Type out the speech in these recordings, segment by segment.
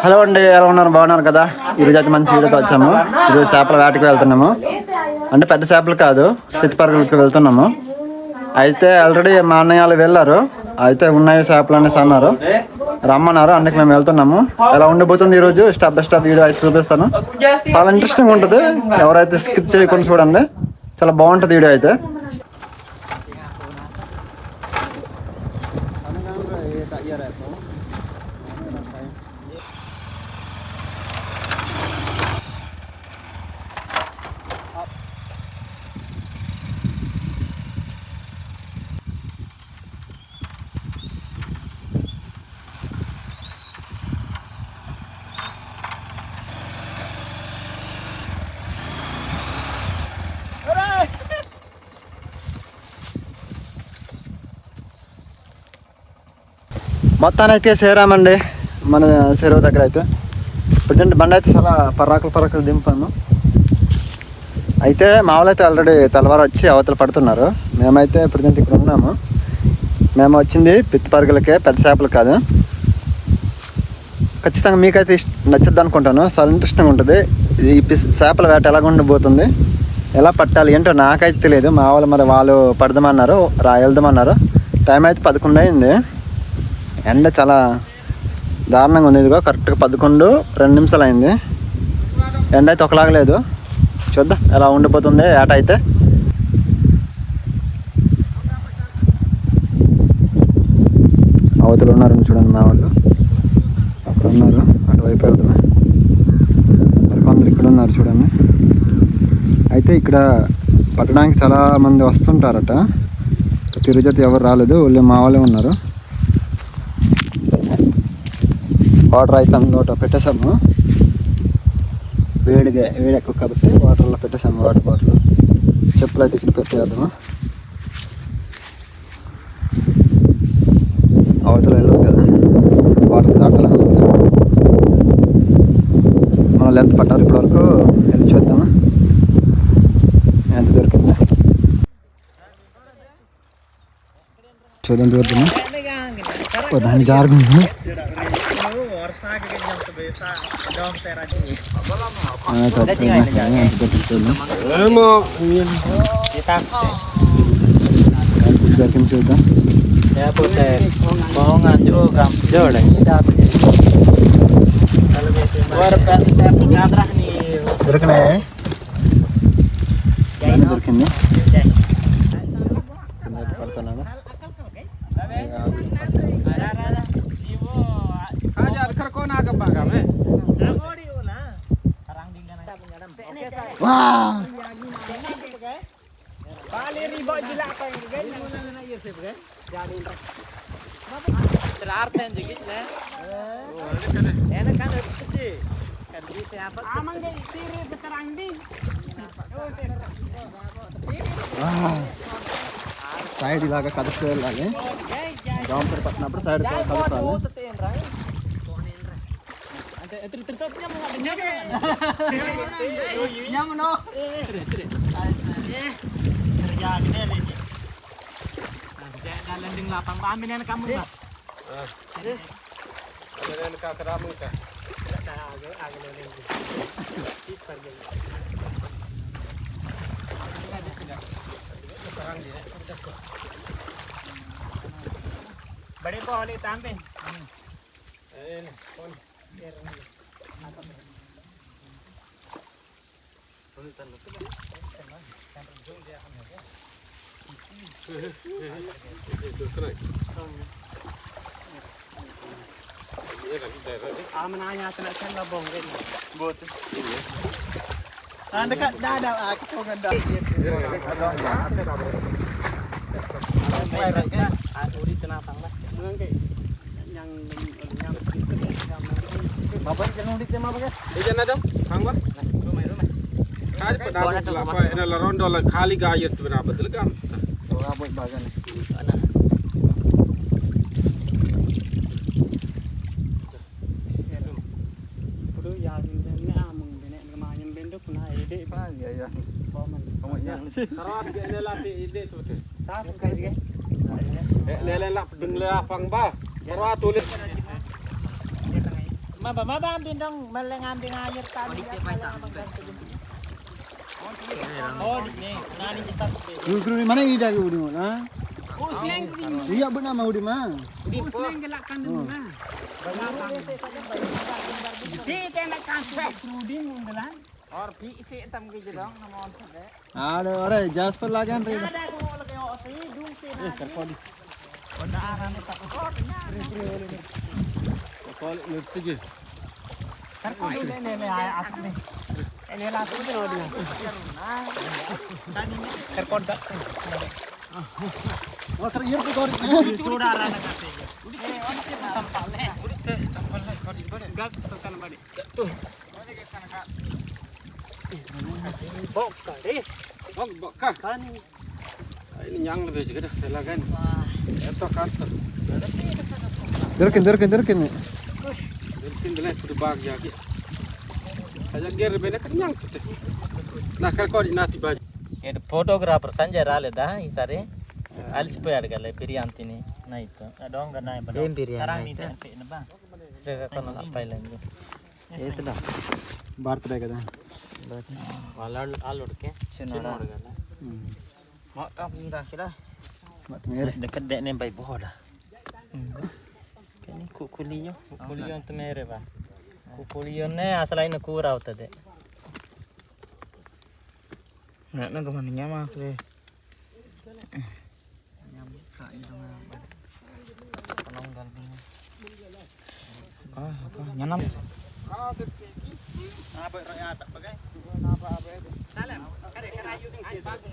Hello అండి, ఎలా ఉన్నారు? బాగున్నారు కదా? ఈరోజు అయితే మంచి వీడియోతో వచ్చాము. ఈరోజు చేపల వేటకి వెళ్తున్నాము. అంటే పెద్ద చేపలు కాదు, పిచ్చిపరుగులకి వెళ్తున్నాము. అయితే ఆల్రెడీ మా అన్నయ్య వాళ్ళు వెళ్ళారు. అయితే ఉన్నాయి చేపలు అనేసి అన్నారు, రమ్మన్నారు. అందుకు మేము వెళ్తున్నాము. ఎలా ఉండిపోతుంది ఈరోజు స్టెప్ బై స్టెప్ వీడియో అయితే చూపిస్తాను. చాలా ఇంట్రెస్టింగ్ ఉంటుంది. ఎవరైతే స్కిప్ చేయకుండా చూడండి, చాలా బాగుంటుంది వీడియో అయితే. మొత్తానైతే చేరామండి మన చెరువు దగ్గర. అయితే ప్రజెంట్ బండి అయితే చాలా పరాకులు దింపాము. అయితే మామూలు అయితే ఆల్రెడీ తెల్లవారు వచ్చి అవతల పడుతున్నారు. మేమైతే ప్రజెంట్ ఇక్కడ ఉన్నాము. మేము వచ్చింది పిచ్చిపరుగులకే, పెద్ద చేపలు కాదు. ఖచ్చితంగా మీకైతే నచ్చద్దు అనుకుంటాను. చాలా ఇంట్రెస్టింగ్ ఉంటుంది. ఈ చేపల వేట ఎలాగ ఉండిపోతుంది, ఎలా పట్టాలి ఏంటో నాకైతే తెలియదు. మా వాళ్ళు మరి వాళ్ళు పడదామన్నారు, వెళ్దామన్నారు. టైం అయితే 11 అయింది. ఎండ చాలా దారుణంగా ఉంది. ఇదిగో కరెక్ట్గా 11:02 అయింది. ఎండ అయితే ఒకలాగలేదు. చూద్దాం ఎలా ఉండిపోతుంది ఏట అయితే. అవతలు ఉన్నారు చూడండి మా వాళ్ళు, అక్కడ ఉన్నారు. అటువైపు వెళ్తున్నా, కొందరు ఇక్కడ ఉన్నారు చూడండి. అయితే ఇక్కడ పట్టడానికి చాలా మంది వస్తుంటారట. తిరుజతి ఎవరు రాలేదు, వాళ్ళు మా వాళ్ళే ఉన్నారు. వాటర్ అయితే అందులో పెట్టేసాము. వేడి ఎక్కువ కాబట్టి వాటర్లో పెట్టేసాము. వాటర్ బాటిల్, చెప్పులు అయితే ఇక్కడ పెట్టేద్దాము. అవతల వెళ్ళదు కదా, వాటర్ దాటాలనుకుంటే మనం లెంత్ పట్టారు. ఇప్పటివరకు వెళ్ళి చూద్దాము ఎంత దొరికింది. చూద్దాము దాన్ని జారుకుంది. చూద్దాం దొరికినాయి, దొరికింది. పడుతున్నాడు. సైడ్ ఇలాగా కదుపుతూ వెళ్ళాలి. జాంపర్ పట్టినప్పుడు side కదుపుతాలి. landing lapang amin na kamu ba? Ano ka karamo ka? Bari po ulit tampin. Ayun, pon. Menanya tenaga labong kan, bot. Dekat dah aku tu ganda. Uri tenapang lah. Yang Bapak jangan udik tema apa? Ijan ada, hang ba? Rumah. Kaaj pada apa? Ina laron dollar khali gayat bina badal kan. तो आप एक बागा नहीं Kudu ya ini amung bene ngamayan benduk na ide pa ya paman kamunya karat ge latih ide tu tu satu kali ge lelak deng lapang ba karat tulis Mababambin dong malangambi ngayat tadi. Oh, ni nani kita. Guru mana ini dah guru mana? Iya benar mau di mana? Usling gelakan dulu nah. Si tenak kasih ruding unggalan. Or pi si tam ke jedong namon sade. Ada Jasper lagi kan? Ada ko lagi osi dung si na. Terkodi. Pada aran tak ko. Call lift je. Terkodi ni ay at ni. Ini lah tu dia dia. Tadi terkod dak. Oh teriak tu kau. Saudara nak kasih. On ke tampal le. Tampal le kodi bade. Gak tekan bade. Tuh. Bok tadi. Bok kah? Kan Ini yang lebih juga dah kan. Itu kantor. Derkin. Delfin belah tu bag ya ki. Aja ger bena kenyang tu. Nah kan kau nanti baju. ಇದು photographer ಸಂಜೆ ರಾಲೇದ ಈ ಸಾರಿ ಅಲಿಸಿపోయాడుగల biryani night dong ganai bade. ఏం biryani Sekarang ni tempe na ba? రేగకొన అప్పైలండి ఏతలా బర్త్డే కదా వాళ్ళ ఆల్లుడికి చిన్నోడుగల Matam ni dah sudah. mat mere Dekat dek ni baik boh dah. కానీ కుకులియో ಅಂತ మేరేవా కుకులియోనే అసలైన కూర అవుతది Nak ke mana nyama le. Apa nyanam. Apa rakyat tak pakai? Apa? Dalam. Karayu ni ai bagus.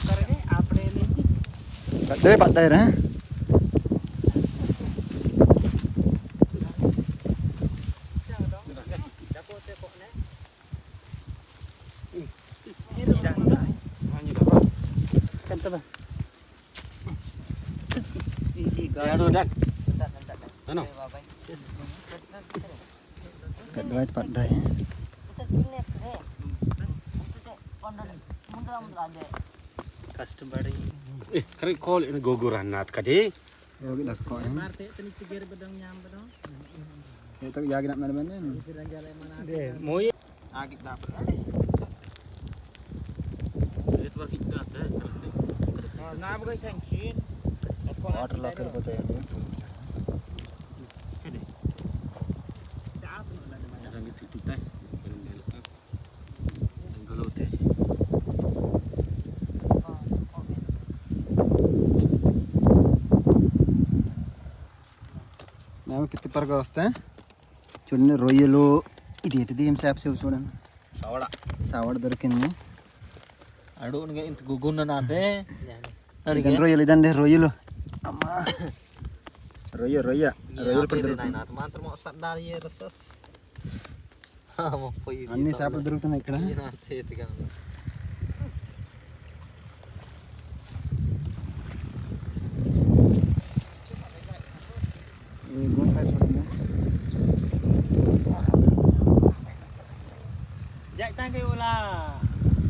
Karena apne ni. Patai dah. Ya tu dan. Ano? Kedua patai. కష్టపడి Kari call ini gogoran nat kade. Oh kita sekolah. Marte tani tiger bedang nyam bedang. Itu jaga nak mana-mana. Moi Agik dapat. itu వరకు ఇట్లా Na bagai sangkin. Water locker పోతాయి అది. Ada ni titik dah. Angolo teh. మేము పిత్తిపరగా వస్తే చూడండి రొయ్యలు ఇది ఏంటిది ఏం చేప చూపు చూడండి సవడ దొరికింది అడుగునిగా ఇంత గుగ్గున్న నాదే ఇదండి రొయ్యలు ఇదండి రొయ్యలు అమ్మా రొయ్యలు కూడా దొరుకుతాయి నాయన మాత్రం సర్దార్ ఏ రసస్ పోయి అన్ని చేపలు దొరుకుతున్నాయి ఇక్కడ చేతిగా ఈ గుంట చూడండి Jak tangke ula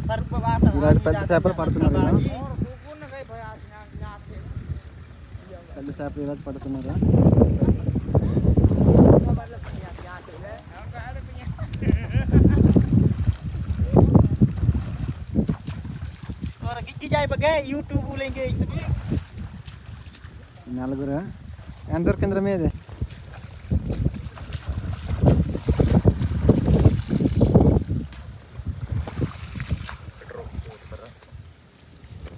sarpa bata. ఇలా పెద్ద చేపలు పడుతున్నారు ఇలా. పెద్ద చేపలు ఇలా పడుతున్నారు పెద్ద చేపలు. Orang gigi jai bagai YouTube ulenge itu. నలుగురు ఎంత దొరికిందిరా మీది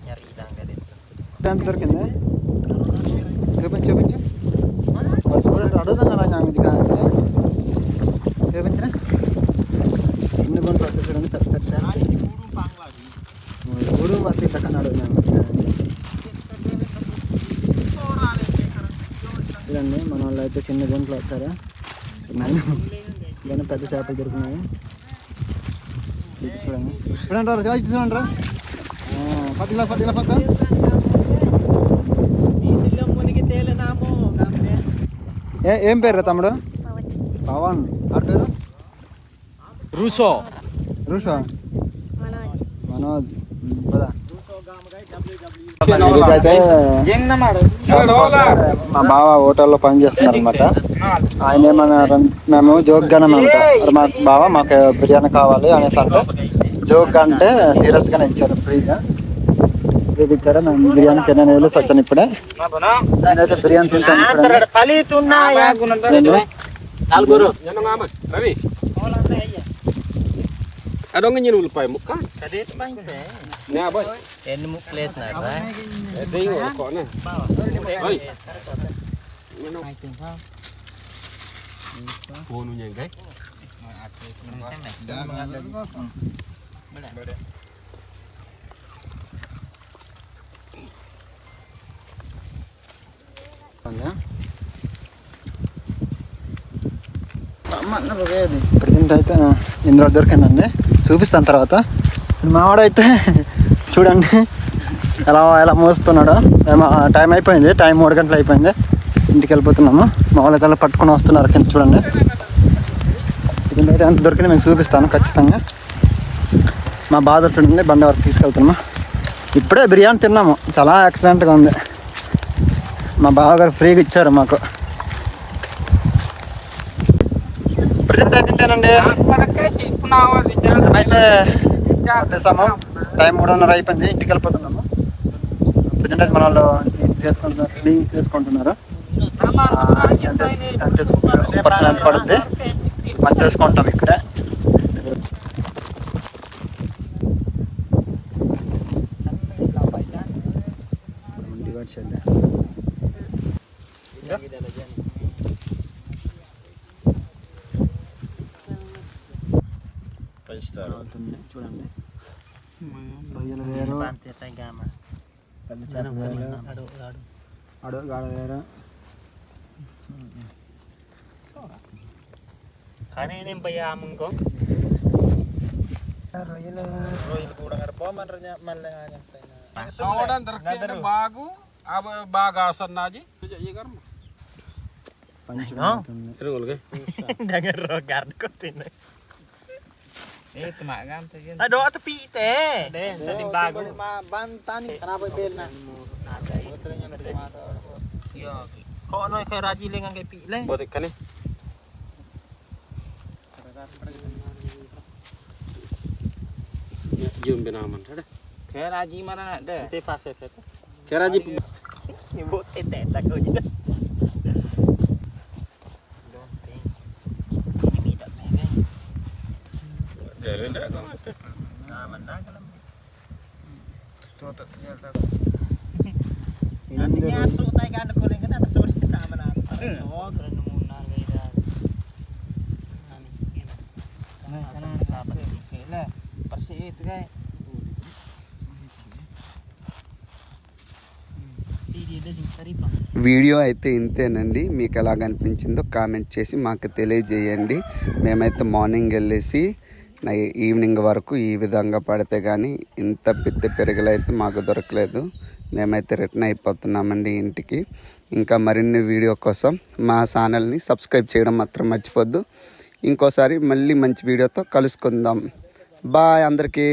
Nyari tangga itu. ఎంత దొరికింది చూపించు చూడండి అడుగుతాను అలా నాకు ఇది కాదు చూపించరా చిన్న గుంట వస్తుంది చూడండి పెద్ద Burung pang lagi. ఊరు వస్తే ఇట్లా అడుగుతున్నాను చూడండి మన వాళ్ళు అయితే చిన్న గుంటలు వచ్చారా ఇవన్నీ పెద్ద చేపలు దొరికినాయి చూడండి చూడండి రా పట్టిలా పక్క మునిగి తేలినాము ఏం పేరు తమ్ముడు పవన్ ఆ పేరు రూసో రుషా మనోజ్ పదా Jeng nama. మా బావ హోటల్లో పని చేస్తున్నారు అనమాట ఆయన ఏమన్నారు, మేము జోక్గానే అనమాట, మా బావ మాకు బిర్యానీ కావాలి అనేసి అంటే జోక్గా అంటే సీరియస్గానే ఇచ్చారు, ఫ్రీగా ఇచ్చారు. మేము బిర్యానీకి నేను వెళ్ళి వచ్చాను ఇప్పుడే. నేనైతే బిర్యానీ తింటాను నలుగురు Ravi. Ada ngin ulpai muka. Ni apa? ఎన్ని ముక్కలు వేసినారు రా? Ada yang kok ni. Oi. Phone nya guys. Present అయితే ఇందులో దొరికిందండి, చూపిస్తాను తర్వాత. మావాడైతే చూడండి ఎలా మోస్తున్నాడో. మేము టైం అయిపోయింది, టైం 3 గంటలు అయిపోయింది, ఇంటికి వెళ్ళిపోతున్నాము. మా వాళ్ళు అయితే పట్టుకొని వస్తున్నారు కింద చూడండి. ప్రజెంట్ అయితే ఎంత దొరికింది మీకు చూపిస్తాను ఖచ్చితంగా. మా బాధ చూడండి, బండి వరకు తీసుకెళ్తున్నాము. ఇప్పుడే బిర్యానీ తిన్నాము, చాలా ఎక్సలెంట్గా ఉంది. మా బావగారు ఫ్రీగా ఇచ్చారు మాకు. తింటానండి అయితే వచ్చేసాము, టైం 3:30 అయిపోయింది, ఇంటికి వెళ్ళిపోతున్నాము. ప్రజెంట్ అయితే మన వాళ్ళు చేసుకుంటున్నారు, క్లీన్ చేసుకుంటున్నారు. పర్సన్ ఎంత పడుతుంది మనం చేసుకుంటాం ఇక్కడే. చూడండి రొయ్యలు వేరు, పెద్ద చేప వేరు, అడుగాడ వేరు. రొయ్యలు Sawadan terkena bagu, apa bagasan aja. Iya kan? పంచు ఉంటుంది. Terus lagi. Jangan rogar kok ini. Tumakan tuh. Aduh, tepi teh. Tadi bago. Bantani. Kenapa belna? Iya. Kok ono kayak raji lengan kayak pile? Buat ikan nih. Jum benaman, ada. Kayak raji mana ada? Teh fase saya. Kayak raji. Ibu teh tak kau juga. Video అయితే ఇంతేనండి. మీకు ఎలాగ అనిపించిందో comment చేసి మాకు తెలియజేయండి. మేమైతే morning వెళ్ళేసి ఈవినింగ్ వరకు ఈ విధంగా పడితే కానీ ఇంత పెద్ద పెరుగులు అయితే మాకు దొరకలేదు. మేమైతే రిటర్న్ అయిపోతున్నామండి ఇంటికి. ఇంకా మరిన్ని వీడియో కోసం మా ఛానల్ని సబ్స్క్రైబ్ చేయడం మాత్రం మర్చిపోద్దు. ఇంకోసారి మళ్ళీ మంచి వీడియోతో కలుసుకుందాం. బాయ్ అందరికీ.